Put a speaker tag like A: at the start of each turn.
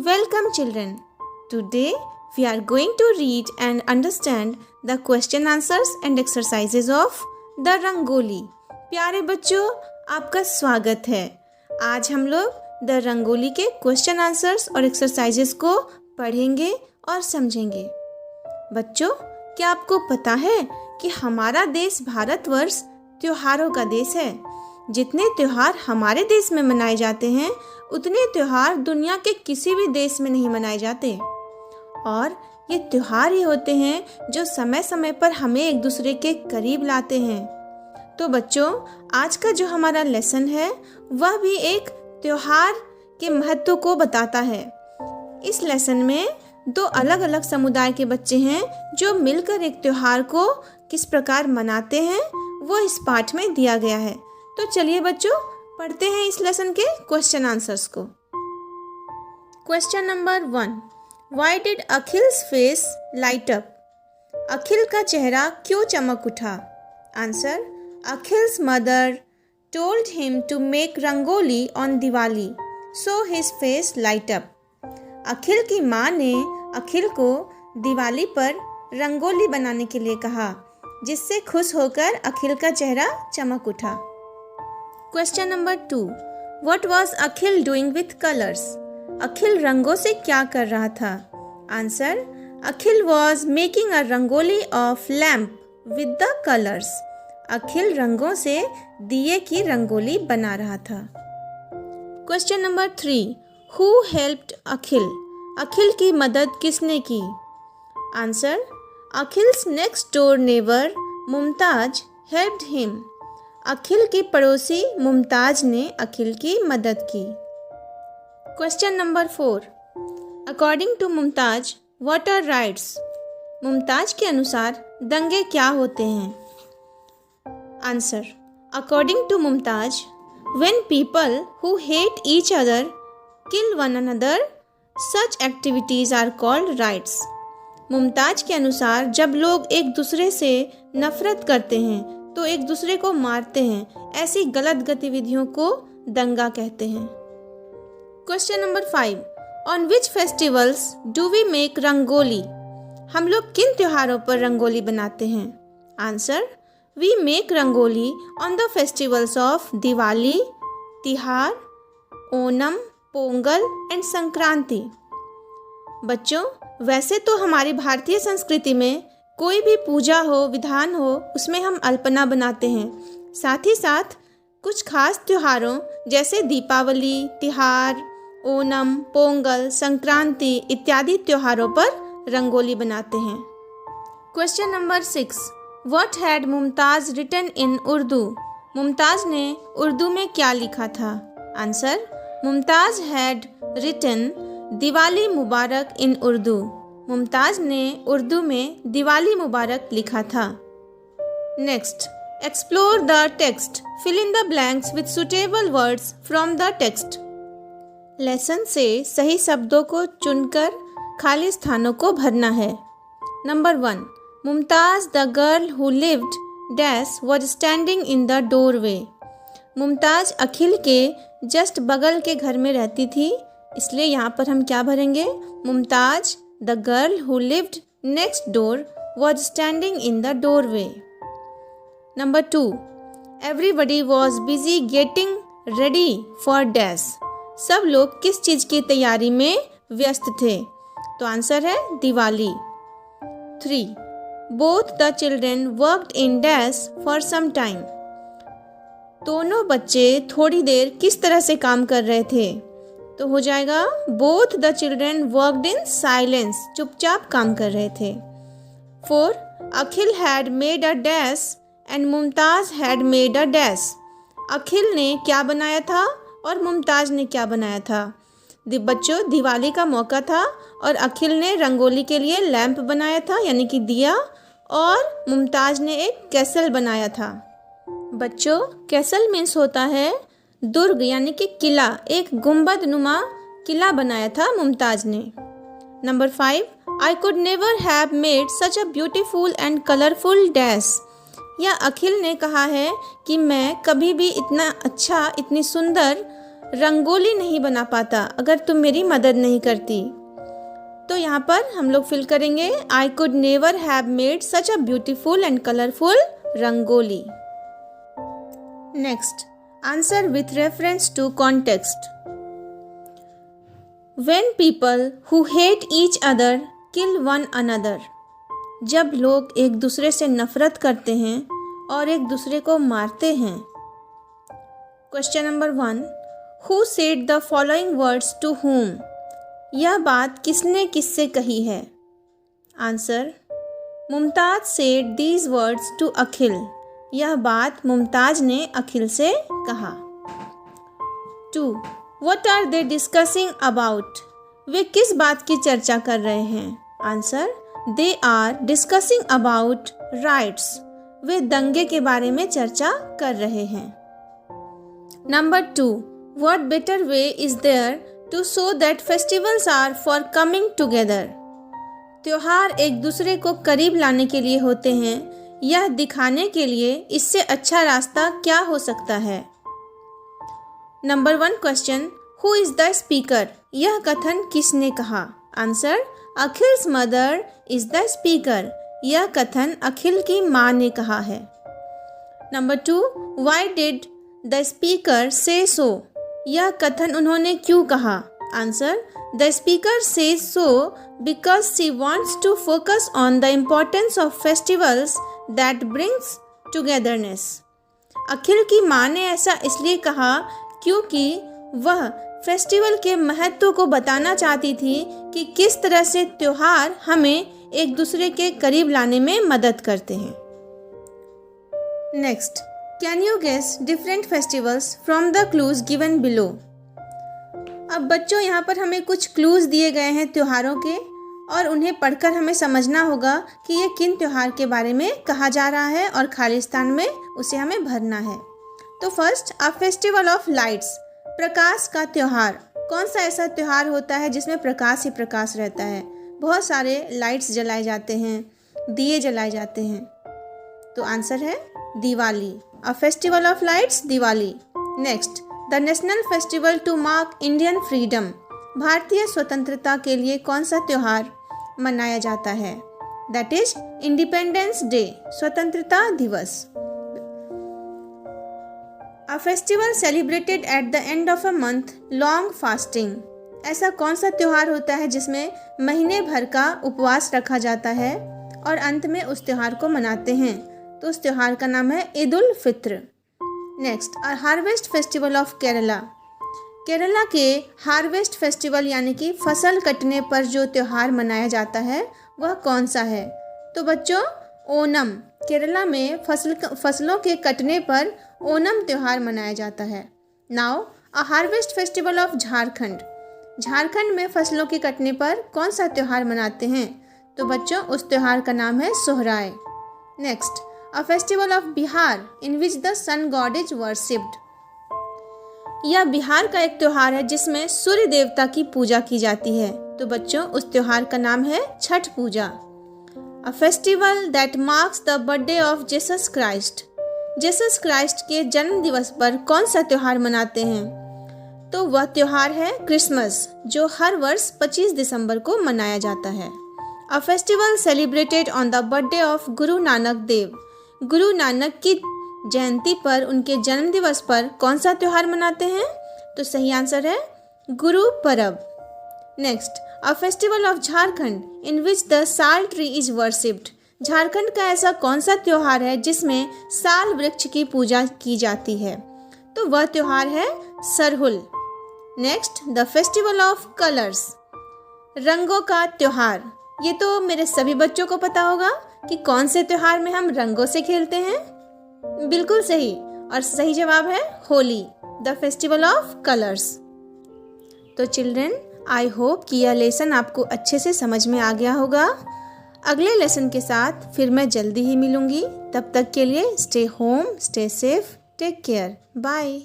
A: Welcome children. Today we are going to read and understand the question answers and exercises of the Rangoli. प्यारे बच्चों, आपका स्वागत है। आज हम लोग द रंगोली के क्वेश्चन आंसर्स और एक्सरसाइजेस को पढ़ेंगे और समझेंगे। बच्चों, क्या आपको पता है कि हमारा देश भारतवर्ष त्योहारों का देश है। जितने त्योहार हमारे देश में मनाए जाते हैं उतने त्योहार दुनिया के किसी भी देश में नहीं मनाए जाते। और ये त्योहार ही होते हैं जो समय समय पर हमें एक दूसरे के करीब लाते हैं। तो बच्चों, आज का जो हमारा लेसन है वह भी एक त्योहार के महत्व को बताता है। इस लेसन में दो अलग अलग समुदाय के बच्चे हैं जो मिलकर एक त्योहार को किस प्रकार मनाते हैं वो इस पाठ में दिया गया है। तो चलिए बच्चों, पढ़ते हैं इस लेसन के क्वेश्चन आंसर्स को। Question number 1, why did Akhil's face light up? Akhil का चेहरा क्यों चमक उठा? Answer, Akhil's mother told him to make rangoli on Diwali so his face light up. Akhil की माँ ने अखिल को दिवाली पर रंगोली बनाने के लिए कहा, जिससे खुश होकर अखिल का चेहरा चमक उठा। Question number 2, what was Akhil doing with colours? Akhil रंगों से क्या कर रहा था? Answer, Akhil was making a rangoli of lamp with the colours. Akhil रंगों से दिए की रंगोली बना रहा था। Question number 3, who helped Akhil? Akhil की मदद किसने की? Answer, Akhil's next door neighbour Mumtaz helped him. Akhil की पड़ोसी मुमताज ने अखिल की मदद की। Question number 4, according to Mumtaz what are riots? Mumtaz के अनुसार दंगे क्या होते हैं? Answer, according to Mumtaz, when people who hate each other kill one another such activities are called riots. Mumtaz के अनुसार जब लोग एक दूसरे से नफरत करते हैं तो एक दूसरे को मारते हैं, ऐसी गलत गतिविधियों को दंगा कहते हैं। Question number 5, on which festivals do we make rangoli? हम लोग किन त्योहारों पर रंगोली बनाते हैं? Answer, we make rangoli on the festivals of Diwali, Tihar, Onam, Pongal and Sankranti. बच्चों, वैसे तो हमारी भारतीय संस्कृति में कोई भी पूजा हो, विधान हो, उसमें हम अल्पना बनाते हैं। साथ ही साथ कुछ खास त्योहारों जैसे दीपावली, तिहार, ओणम, पोंगल, संक्रांति इत्यादि त्योहारों पर रंगोली बनाते हैं। Question number 6, what had Mumtaz written in Urdu? Mumtaz ने उर्दू में क्या लिखा था? Answer, Mumtaz had written Diwali मुबारक इन उर्दू। मुमताज ने उर्दू में दिवाली मुबारक लिखा था। Next, explore the text, fill in the blanks with suitable words from the text. Lesson से सही शब्दों को चुनकर खाली स्थानों को भरना है। Number 1, Mumtaz the girl who lived dash was standing in the doorway. Mumtaz Akhil के जस्ट बगल के घर में रहती थी, इसलिए यहाँ पर हम क्या भरेंगे? Mumtaz the girl who lived next door was standing in the doorway. Number 2, everybody was busy getting ready for dash. सब लोग किस चीज़ की तैयारी में व्यस्त थे? तो आंसर है Diwali. 3, both the children worked in dash for some time. दोनों बच्चे थोड़ी देर किस तरह से काम कर रहे थे? तो हो जाएगा both the children worked in silence, चुपचाप काम कर रहे थे। 4, Akhil had made a dash and Mumtaz had made a dash. Akhil ने क्या बनाया था और मुमताज ने क्या बनाया था? बच्चों, दिवाली का मौका था और अखिल ने रंगोली के लिए लैंप बनाया था यानी कि दिया, और मुमताज ने एक कैसल बनाया था। बच्चों, कैसल मीन्स होता है दुर्ग यानी कि किला, एक गुंबद नुमा किला बनाया था मुमताज ने। Number 5, I could never have made such a beautiful and colourful dash. या अखिल ने कहा है कि मैं कभी भी इतना अच्छा, इतनी सुंदर रंगोली नहीं बना पाता अगर तुम मेरी मदद नहीं करती। तो यहाँ पर हम लोग फिल करेंगे I could never have made such a beautiful and colourful rangoli. Next, answer with reference to context. When people who hate each other kill one another, जब लोग एक दूसरे से नफरत करते हैं और एक दूसरे को मारते हैं। Question number 1, Who said the following words to whom? यह बात किसने किससे कही है? Answer, Mumtaz said these words to अखिल, यह बात मुमताज ने अखिल से कहा। 2, What are they discussing about? वे किस बात की चर्चा कर रहे हैं? Answer, They are discussing about riots. वे दंगे के बारे में चर्चा कर रहे हैं। Number 2, What better way is there to show that festivals are for coming together? त्योहार एक दूसरे को करीब लाने के लिए होते हैं, यह दिखाने के लिए इससे अच्छा रास्ता क्या हो सकता है? Number 1 question, who is the speaker? यह कथन किसने कहा? Answer, Akhil's mother is the speaker, यह कथन अखिल की माँ ने कहा है। Number 2, why did the speaker say so? यह कथन उन्होंने क्यों कहा? Answer, the speaker says so because she wants to focus on the importance of festivals that brings togetherness. Akhil की माँ ने ऐसा इसलिए कहा क्योंकि वह फेस्टिवल के महत्व को बताना चाहती थी कि किस तरह से त्योहार हमें एक दूसरे के करीब लाने में मदद करते हैं। Next, can you guess different festivals from the clues given below? अब बच्चों, यहाँ पर हमें कुछ क्लूज दिए गए हैं त्योहारों के, और उन्हें पढ़कर हमें समझना होगा कि ये किन त्योहार के बारे में कहा जा रहा है और खालिस्तान में उसे हमें भरना है। तो first, a festival of lights, प्रकाश का त्योहार। कौन सा ऐसा त्योहार होता है जिसमें प्रकाश ही प्रकाश रहता है? बहुत सारे लाइट्स जलाए जाते हैं, दिए जलाए जाते हैं। तो आंसर है Diwali, a festival of lights, Diwali. Next, the national festival to mark Indian freedom, भारतीय स्वतंत्रता के लिए कौन सा त्योहार मनाया जाता है? दैट इज इंडिपेंडेंस डे, स्वतंत्रता दिवस। A festival celebrated at the end of a month long fasting, ऐसा कौन सा त्योहार होता है जिसमें महीने भर का उपवास रखा जाता है और अंत में उस त्योहार को मनाते हैं? तो उस त्योहार का नाम है Eid ul Fitr. Next, harvest festival of Kerala, Kerala के हार्वेस्ट फेस्टिवल यानी कि फसल कटने पर जो त्योहार मनाया जाता है वह कौन सा है? तो बच्चों, ओनम, केरला में फसलों के कटने पर ओनम त्योहार मनाया जाता है। Now, a harvest festival of Jharkhand, Jharkhand में फसलों के कटने पर कौन सा त्योहार मनाते हैं? तो बच्चों, उस त्योहार का नाम है Sohrai. Next, a festival of Bihar in which the sun god is worshipped, यह बिहार का एक त्योहार है जिसमें सूर्य देवता की पूजा की जाती है। तो बच्चों, उस त्योहार का नाम है छठ पूजा। A festival that marks the birthday of Jesus Christ, Jesus Christ के जन्म दिवस पर कौन सा त्योहार मनाते हैं? तो वह त्योहार है क्रिसमस, जो हर वर्ष 25 दिसंबर को मनाया जाता है। A festival celebrated on the birthday of Guru Nanak Dev, Guru Nanak की जयंती पर, उनके जन्म दिवस पर कौन सा त्योहार मनाते हैं? तो सही आंसर है Guru Parv. Next, a festival of Jharkhand in which the साल ट्री इज वर्शिप्ड, झारखंड का ऐसा कौन सा त्योहार है जिसमें साल वृक्ष की पूजा की जाती है? तो वह त्योहार है Sarhul. Next, the festival of colours, रंगों का त्योहार। ये तो मेरे सभी बच्चों को पता होगा कि कौन से त्योहार में हम रंगों से खेलते हैं। बिल्कुल सही, और सही जवाब है Holi, the festival of colours. तो चिल्ड्रन, आई होप कि यह लेसन आपको अच्छे से समझ में आ गया होगा। अगले लेसन के साथ फिर मैं जल्दी ही मिलूंगी। तब तक के लिए stay home, stay safe, take care, bye.